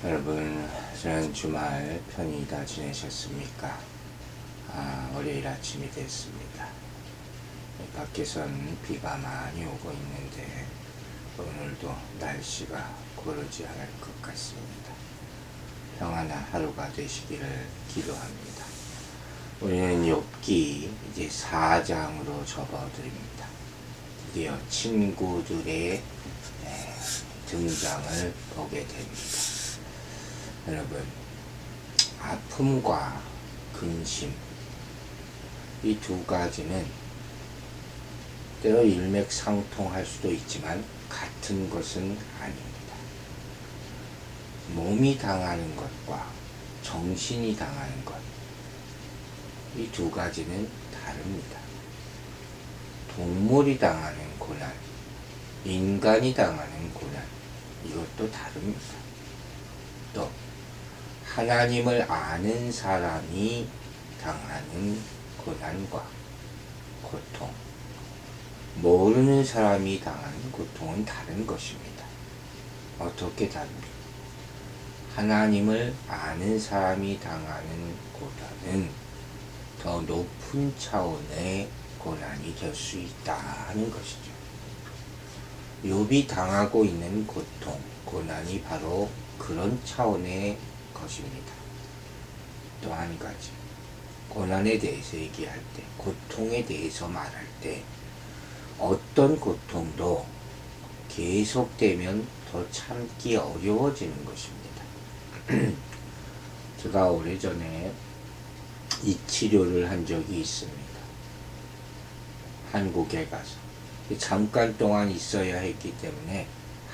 여러분, 지난 주말 편히 다 지내셨습니까? 월요일 아침이 됐습니다. 밖에선 비가 많이 오고 있는데 오늘도 날씨가 고르지 않을 것 같습니다. 평안한 하루가 되시기를 기도합니다. 우리는 욥기 이제 4장으로 접어듭니다. 드디어 친구들의 등장을 보게 됩니다. 여러분, 아픔과 근심, 이 두 가지는 때로 일맥상통할 수도 있지만 같은 것은 아닙니다. 몸이 당하는 것과 정신이 당하는 것, 이 두 가지는 다릅니다. 동물이 당하는 고난, 인간이 당하는 고난, 이것도 다릅니다. 또 하나님을 아는 사람이 당하는 고난과 고통, 모르는 사람이 당하는 고통은 다른 것입니다. 어떻게 다릅니까? 하나님을 아는 사람이 당하는 고난은 더 높은 차원의 고난이 될 수 있다는 것이죠. 욥이 당하고 있는 고통, 고난이 바로 그런 차원의 것입니다. 또 한 가지, 고난에 대해서 얘기할 때, 고통에 대해서 말할 때 어떤 고통도 계속되면 더 참기 어려워지는 것입니다. 제가 오래전에 이 치료를 한 적이 있습니다. 한국에 가서 잠깐 동안 있어야 했기 때문에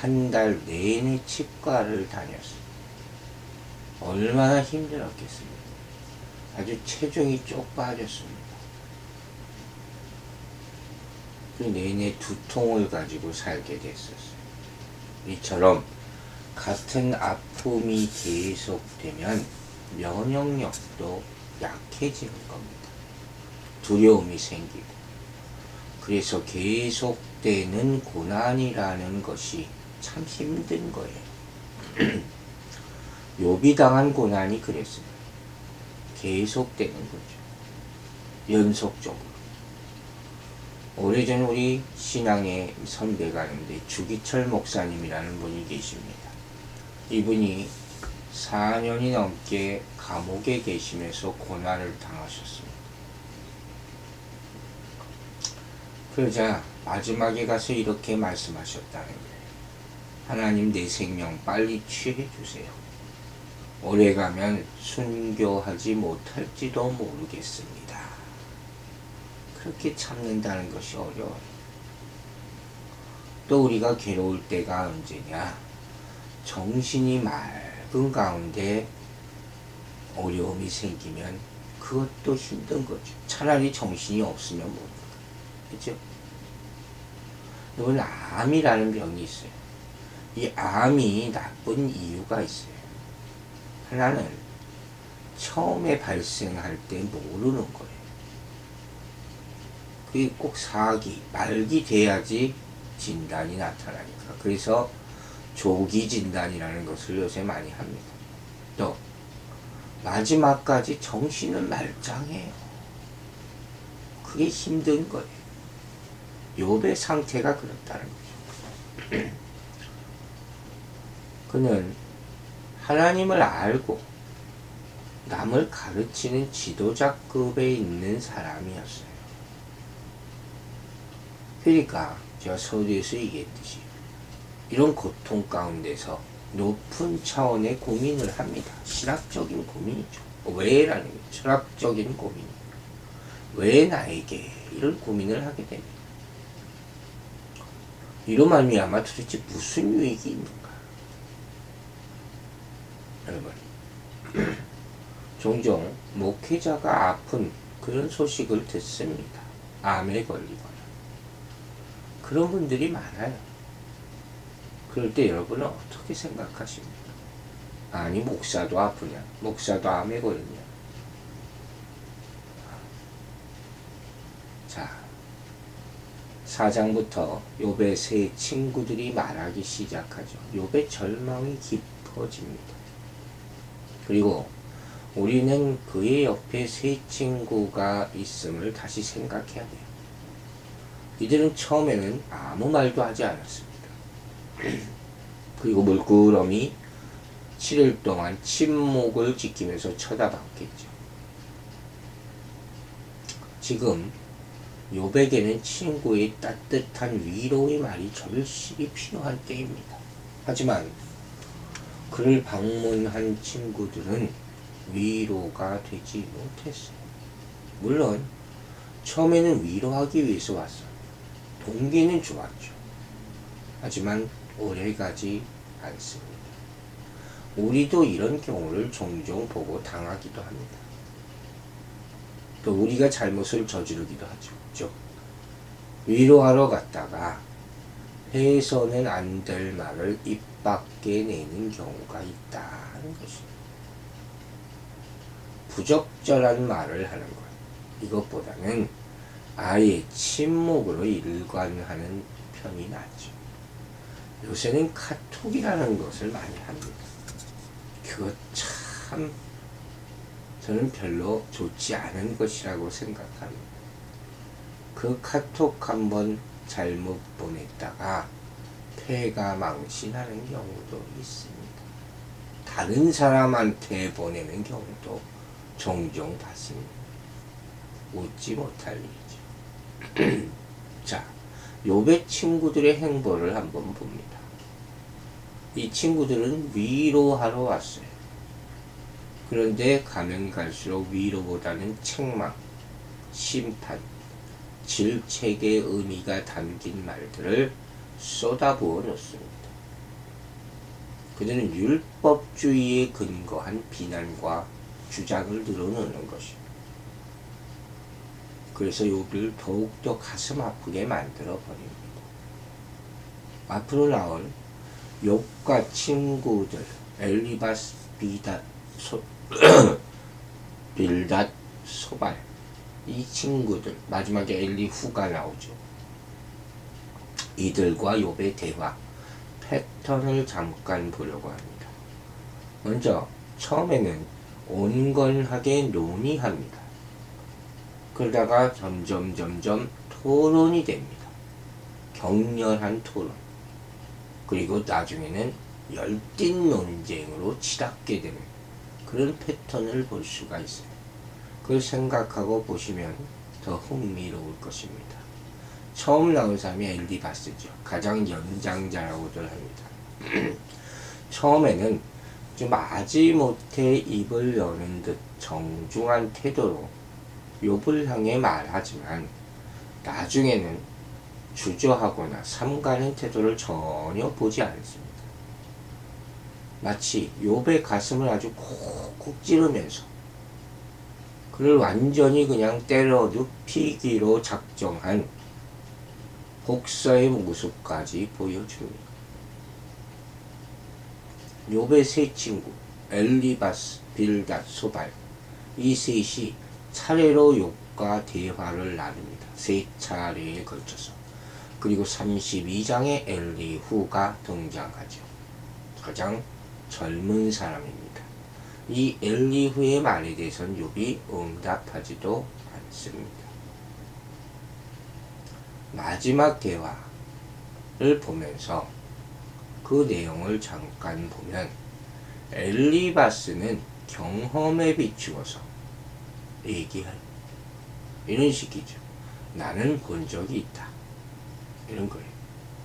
한 달 내내 치과를 다녔어요. 얼마나 힘들었겠습니까? 아주 체중이 쪽 빠졌습니다. 그 내내 두통을 가지고 살게 됐었어요. 이처럼 같은 아픔이 계속되면 면역력도 약해지는 겁니다. 두려움이 생기고. 그래서 계속되는 고난이라는 것이 참 힘든 거예요. 욥이 당한 고난이 그랬습니다. 계속되는 거죠. 연속적으로. 오래전 우리 신앙의 선배가 있는데 주기철 목사님이라는 분이 계십니다. 이분이 4년이 넘게 감옥에 계시면서 고난을 당하셨습니다. 그러자 마지막에 가서 이렇게 말씀하셨다는 거예요. 하나님, 내 생명 빨리 취해 주세요. 오래 가면 순교하지 못할지도 모르겠습니다. 그렇게 참는다는 것이 어려워요. 또 우리가 괴로울 때가 언제냐? 정신이 맑은 가운데 어려움이 생기면 그것도 힘든 거죠. 차라리 정신이 없으면 뭡니까? 그죠? 여러분, 암이라는 병이 있어요. 이 암이 나쁜 이유가 있어요. 하나는 처음에 발생할 때 모르는 거예요. 그게 꼭 사기, 말기 돼야지 진단이 나타나니까. 그래서 조기 진단이라는 것을 요새 많이 합니다. 또 마지막까지 정신은 말짱해요. 그게 힘든 거예요. 욥의 상태가 그렇다는 거죠. 그는 하나님을 알고 남을 가르치는 지도자급에 있는 사람이었어요. 그러니까 제가 서두에서 얘기했듯이 이런 고통 가운데서 높은 차원의 고민을 합니다. 신학적인 고민이죠. 왜라는 거예요. 철학적인 고민. 왜 나에게 이런 고민을 하게 됩니다. 이로 말미암아 도대체 무슨 유익이 있는가? 여러분, 종종 목회자가 아픈 그런 소식을 듣습니다. 암에 걸리거나. 그런 분들이 많아요. 그럴 때 여러분은 어떻게 생각하십니까? 아니, 목사도 아프냐? 목사도 암에 걸리냐? 자, 4장부터 욥의 세 친구들이 말하기 시작하죠. 욥의 절망이 깊어집니다. 그리고 우리는 그의 옆에 세 친구가 있음을 다시 생각해야 돼요. 이들은 처음에는 아무 말도 하지 않았습니다. 그리고 물끄러미 7일 동안 침묵을 지키면서 쳐다봤겠죠. 지금 욥에게는 친구의 따뜻한 위로의 말이 절실히 필요할 때입니다. 하지만 그를 방문한 친구들은 위로가 되지 못했어요. 물론 처음에는 위로하기 위해서 왔어요. 동기는 좋았죠. 하지만 오래가지 않습니다. 우리도 이런 경우를 종종 보고 당하기도 합니다. 또 우리가 잘못을 저지르기도 하죠. 위로하러 갔다가 해서는 안 될 말을 입 밖에 내는 경우가 있다는 것입니다. 부적절한 말을 하는 것, 이것보다는 아예 침묵으로 일관하는 편이 낫죠. 요새는 카톡이라는 것을 많이 합니다. 그거 참 저는 별로 좋지 않은 것이라고 생각합니다. 그 카톡 한번 잘못 보냈다가 폐가 망신하는 경우도 있습니다. 다른 사람한테 보내는 경우도 종종 봤습니다. 웃지 못할 일이죠. 자, 욥의 친구들의 행보를 한번 봅니다. 이 친구들은 위로하러 왔어요. 그런데 가면 갈수록 위로보다는 책망, 심판, 질책의 의미가 담긴 말들을 쏟아부어 놓습니다. 그들은 율법주의에 근거한 비난과 주장을 늘어놓는 것입니다. 그래서 욥을 더욱더 가슴 아프게 만들어 버립니다. 앞으로 나올 욥과 친구들 엘리바스, 빌닷, 소발, 이 친구들, 마지막에 엘리후가 나오죠. 이들과 욥의 대화 패턴을 잠깐 보려고 합니다. 먼저 처음에는 온건하게 논의합니다. 그러다가 점점 토론이 됩니다. 격렬한 토론. 그리고 나중에는 열띤 논쟁으로 치닫게 되는 그런 패턴을 볼 수가 있어요. 그걸 생각하고 보시면 더 흥미로울 것입니다. 처음 나온 사람이 엘리바스죠. 가장 연장자라고들 합니다. 처음에는 좀 마지못해 입을 여는 듯 정중한 태도로 욥을 향해 말하지만 나중에는 주저하거나 삼가는 태도를 전혀 보지 않습니다. 마치 욥의 가슴을 아주 콕콕 찌르면서 그를 완전히 그냥 때려 눕히기로 작정한 복서의 모습까지 보여줍니다. 욥의 세 친구 엘리바스, 빌닷, 소발, 이 셋이 차례로 욥과 대화를 나눕니다. 세 차례에 걸쳐서. 그리고 32장에 엘리후가 등장하죠. 가장 젊은 사람입니다. 이 엘리후의 말에 대해서는 욥이 응답하지도 않습니다. 마지막 대화를 보면서 그 내용을 잠깐 보면 엘리바스는 경험에 비추어서 얘기해요. 이런 식이죠. 나는 본 적이 있다. 이런 거예요.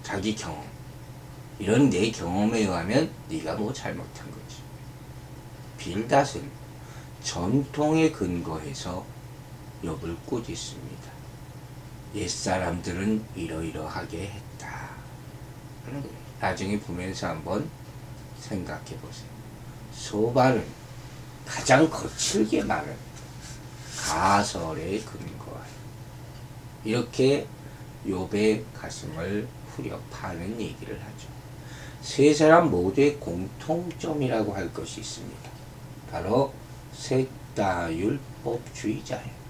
자기 경험. 이런 내 경험에 의하면 네가 뭐 잘못한 거지. 빌닷은 전통에 근거해서 욥을 꾸짖습니다. 옛사람들은 이러이러하게 했다. 나중에 보면서 한번 생각해 보세요. 소발은 가장 거칠게 말은 가설에 근거하여 이렇게 욥의 가슴을 후려 파는 얘기를 하죠. 세 사람 모두의 공통점이라고 할 것이 있습니다. 바로 셋 다 율법주의자예요.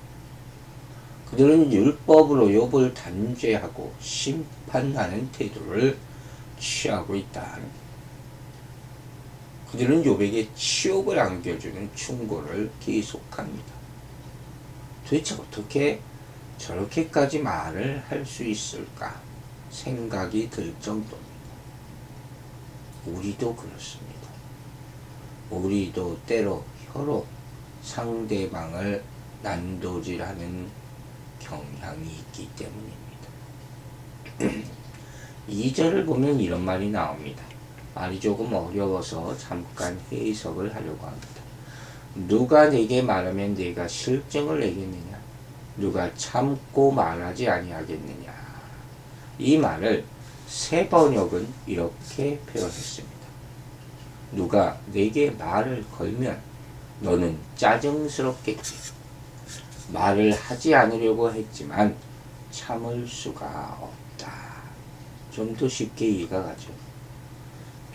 그들은 율법으로 욥을 단죄하고 심판하는 태도를 취하고 있다. 그들은 욥에게 치욕을 안겨주는 충고를 계속합니다. 도대체 어떻게 저렇게까지 말을 할 수 있을까 생각이 들 정도입니다. 우리도 그렇습니다. 우리도 때로 혀로 상대방을 난도질하는 경향이 있기 때문입니다. 2절을 보면 이런 말이 나옵니다. 말이 조금 어려워서 잠깐 해석을 하려고 합니다. 누가 내게 말하면 내가 실증을 내겠느냐? 누가 참고 말하지 아니하겠느냐? 이 말을 새 번역은 이렇게 표현했습니다. 누가 내게 말을 걸면 너는 짜증스럽겠지. 말을 하지 않으려고 했지만 참을 수가 없다. 좀 더 쉽게 이해가 가죠.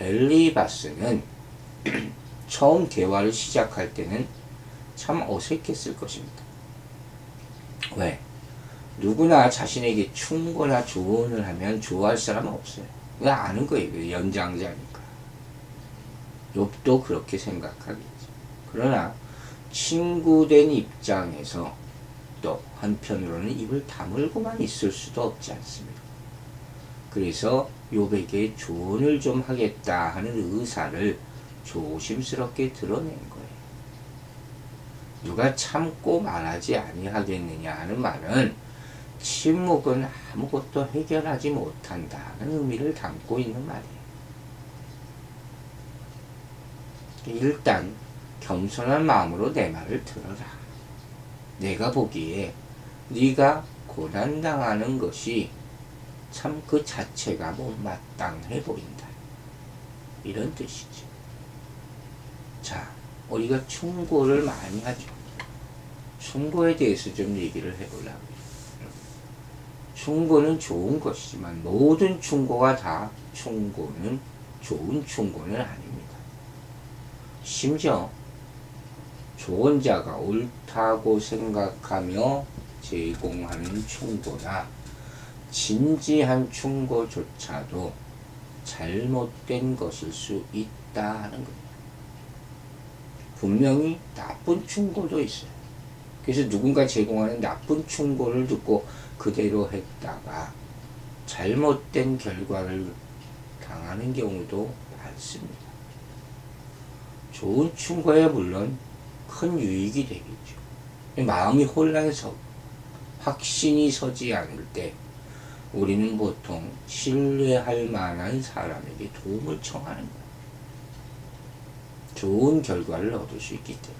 엘리바스는 처음 대화를 시작할 때는 참 어색했을 것입니다. 왜? 누구나 자신에게 충고나 조언을 하면 좋아할 사람은 없어요. 왜 아는 거예요. 연장자니까. 욥도 그렇게 생각하겠죠. 그러나 친구된 입장에서 또 한편으로는 입을 다물고만 있을 수도 없지 않습니까? 그래서 욥에게 조언을 좀 하겠다 하는 의사를 조심스럽게 드러낸 거예요. 누가 참고 말하지 아니하겠느냐 하는 말은 침묵은 아무것도 해결하지 못한다는 의미를 담고 있는 말이에요. 일단 겸손한 마음으로 내 말을 들어라. 내가 보기에 네가 고난당하는 것이 참 그 자체가 못마땅해 보인다. 이런 뜻이죠. 자, 우리가 충고를 많이 하죠. 충고에 대해서 좀 얘기를 해보려고요. 충고는 좋은 것이지만 모든 충고가 다 충고는 좋은 충고는 아닙니다. 심지어 조언자가 옳다고 생각하며 제공하는 충고나 진지한 충고조차도 잘못된 것일 수 있다는 겁니다. 분명히 나쁜 충고도 있어요. 그래서 누군가 제공하는 나쁜 충고를 듣고 그대로 했다가 잘못된 결과를 당하는 경우도 많습니다. 좋은 충고에 물론 큰 유익이 되겠죠. 마음이 혼란해서 확신이 서지 않을 때 우리는 보통 신뢰할 만한 사람에게 도움을 청하는 거예요. 좋은 결과를 얻을 수 있기 때문에.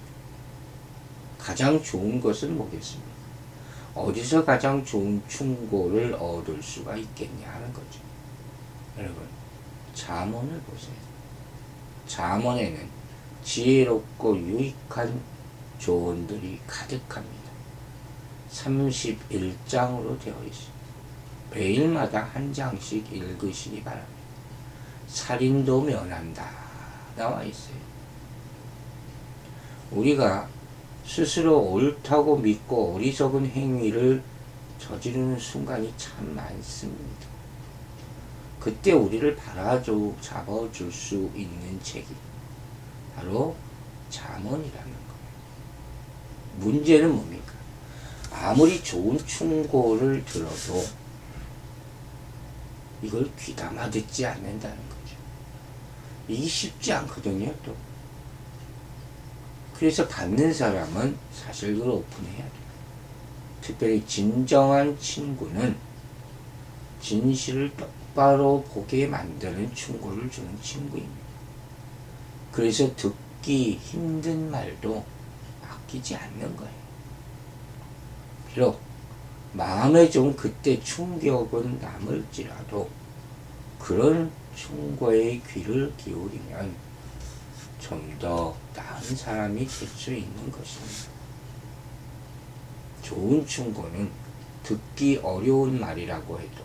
가장 좋은 것은 뭐겠습니까? 어디서 가장 좋은 충고를 얻을 수가 있겠냐 하는 거죠. 여러분, 잠언을 보세요. 잠언에는 지혜롭고 유익한 조언들이 가득합니다. 31장으로 되어 있습니다. 매일마다 한 장씩 읽으시기 바랍니다. 살인도 면한다 나와 있어요. 우리가 스스로 옳다고 믿고 어리석은 행위를 저지르는 순간이 참 많습니다. 그때 우리를 잡아줄 수 있는 책이 바로 잠언이라는 거예요. 문제는 뭡니까? 아무리 좋은 충고를 들어도 이걸 귀담아 듣지 않는다는 거죠. 이게 쉽지 않거든요, 또. 그래서 받는 사람은 사실 그걸 오픈해야 돼요. 특별히 진정한 친구는 진실을 똑바로 보게 만드는 충고를 주는 친구입니다. 그래서 듣기 힘든 말도 아끼지 않는 거예요. 비록 마음에 좀 그때 충격은 남을지라도 그런 충고에 귀를 기울이면 좀 더 나은 사람이 될 수 있는 것입니다. 좋은 충고는 듣기 어려운 말이라고 해도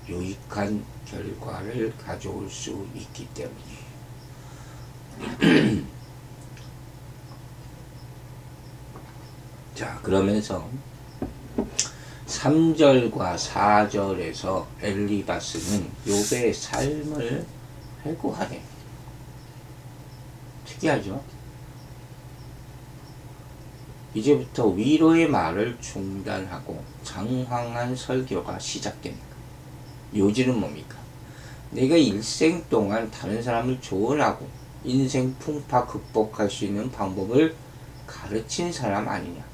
유익한 결과를 가져올 수 있기 때문이에요. 자, 그러면서 3절과 4절에서 엘리바스는 욥의 삶을 회고하네요. 특이하죠? 이제부터 위로의 말을 중단하고 장황한 설교가 시작됩니다. 요지는 뭡니까? 내가 일생 동안 다른 사람을 조언하고 인생 풍파 극복할 수 있는 방법을 가르친 사람 아니냐.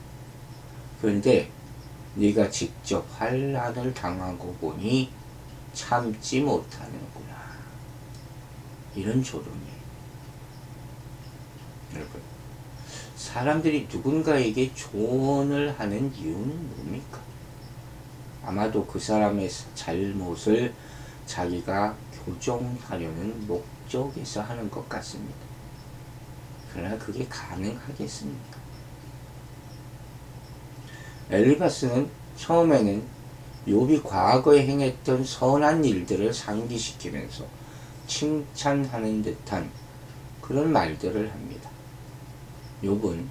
그런데 네가 직접 환난을 당하고 보니 참지 못하는구나. 이런 조롱이에요. 여러분, 사람들이 누군가에게 조언을 하는 이유는 뭡니까? 아마도 그 사람의 잘못을 자기가 교정하려는 목적에서 하는 것 같습니다. 그러나 그게 가능하겠습니까? 엘리바스는 처음에는 욥이 과거에 행했던 선한 일들을 상기시키면서 칭찬하는 듯한 그런 말들을 합니다. 욥은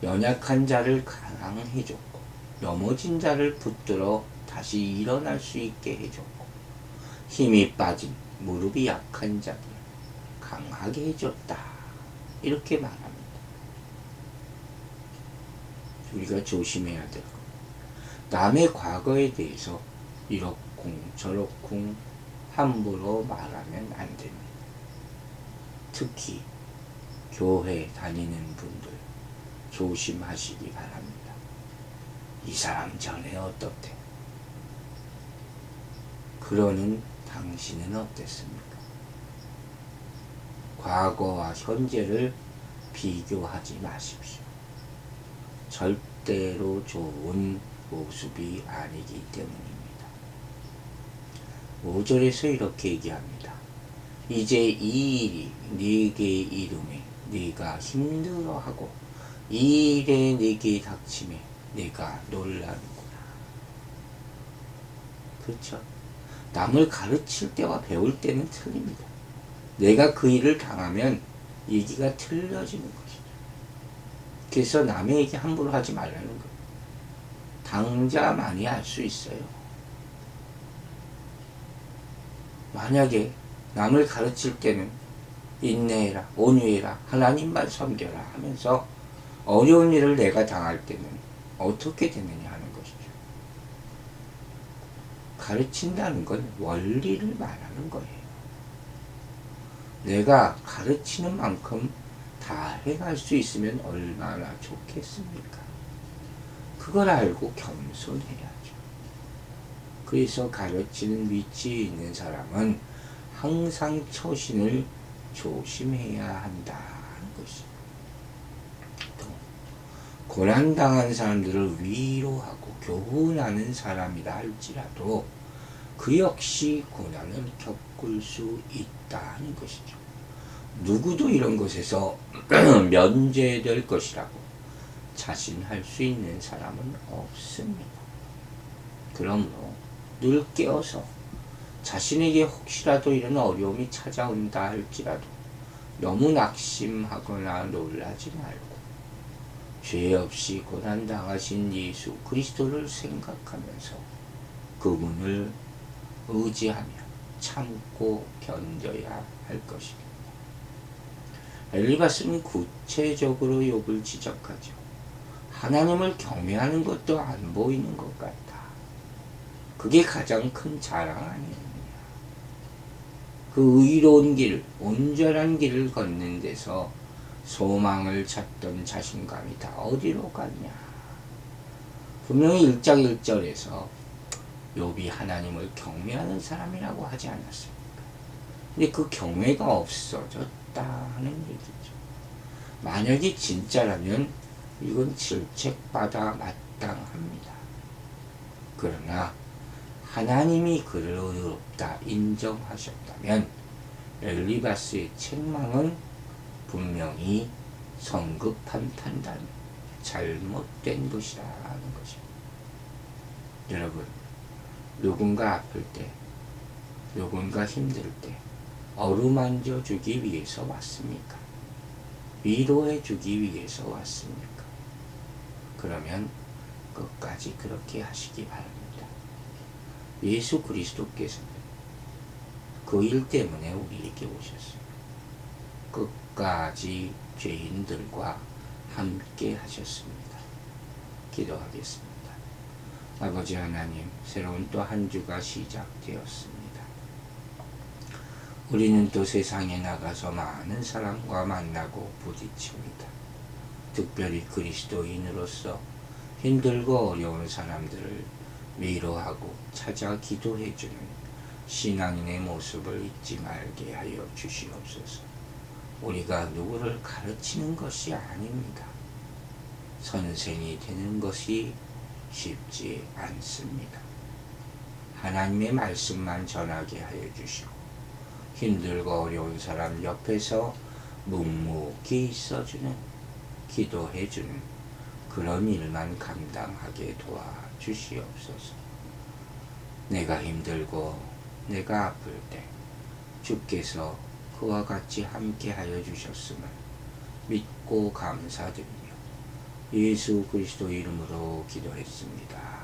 연약한 자를 강해줬고 넘어진 자를 붙들어 다시 일어날 수 있게 해줬고 힘이 빠진 무릎이 약한 자를 강하게 해줬다. 이렇게 말합니다. 우리가 조심해야 될 것. 남의 과거에 대해서 이렇쿵 저렇쿵 함부로 말하면 안 됩니다. 특히 교회 다니는 분들 조심하시기 바랍니다. 이 사람 전에 어떻대? 그러는 당신은 어땠습니까? 과거와 현재를 비교하지 마십시오. 절대로 좋은 모습이 아니기 때문입니다. 5절에서 이렇게 얘기합니다. 이제 이 일이 네게 이름에 네가 힘들어하고 이 일에 네게 닥침에 네가 놀라는구나. 그렇죠? 남을 가르칠 때와 배울 때는 틀립니다. 내가 그 일을 당하면 얘기가 틀려지는 것이죠. 그래서 남에게 함부로 하지 말라는 거예요. 당자만이 알 수 있어요. 만약에 남을 가르칠 때는 인내해라, 온유해라, 하나님만 섬겨라 하면서 어려운 일을 내가 당할 때는 어떻게 되느냐 하는 것이죠. 가르친다는 건 원리를 말하는 거예요. 내가 가르치는 만큼 다 행할 수 있으면 얼마나 좋겠습니까? 그걸 알고 겸손해야죠. 그래서 가르치는 위치에 있는 사람은 항상 처신을 조심해야 한다는 것이죠. 또 고난당한 사람들을 위로하고 교훈하는 사람이라 할지라도 그 역시 고난을 겪을 수 있다는 것이죠. 누구도 이런 것에서 면제될 것이라고 자신할 수 있는 사람은 없습니다. 그러므로 늘 깨어서 자신에게 혹시라도 이런 어려움이 찾아온다 할지라도 너무 낙심하거나 놀라지 말고 죄 없이 고난당하신 예수 그리스도를 생각하면서 그분을 의지하며 참고 견뎌야 할 것입니다. 엘리바스는 구체적으로 욥을 지적하죠. 하나님을 경외하는 것도 안 보이는 것 같다. 그게 가장 큰 자랑 아니었느냐. 그 의로운 길, 온전한 길을 걷는 데서 소망을 찾던 자신감이 다 어디로 갔냐. 분명히 1장 1절에서 욥이 하나님을 경외하는 사람이라고 하지 않았습니까? 근데 그 경외가 없어졌다 하는 얘기죠. 만약에 진짜라면 이건 질책받아 마땅합니다. 그러나 하나님이 그를 의롭다 인정하셨다면 엘리바스의 책망은 분명히 성급한 판단, 잘못된 것이라는 것입니다. 여러분, 누군가 아플 때, 누군가 힘들 때 어루만져 주기 위해서 왔습니까? 위로해 주기 위해서 왔습니까? 그러면 끝까지 그렇게 하시기 바랍니다. 예수 그리스도께서는 그 일 때문에 우리에게 오셨어요. 끝까지 죄인들과 함께 하셨습니다. 기도하겠습니다. 아버지 하나님, 새로운 또 한 주가 시작되었습니다. 우리는 또 세상에 나가서 많은 사람과 만나고 부딪힙니다. 특별히 그리스도인으로서 힘들고 어려운 사람들을 위로하고 찾아 기도해주는 신앙인의 모습을 잊지 말게 하여 주시옵소서. 우리가 누구를 가르치는 것이 아닙니다. 선생이 되는 것이 쉽지 않습니다. 하나님의 말씀만 전하게 하여 주시고 힘들고 어려운 사람 옆에서 묵묵히 있어주는, 기도해주는 그런 일만 감당하게 도와주시옵소서. 내가 힘들고 내가 아플 때 주께서 그와 같이 함께 하여 주셨음을 믿고 감사드리며 예수 그리스도 이름으로 기도했습니다.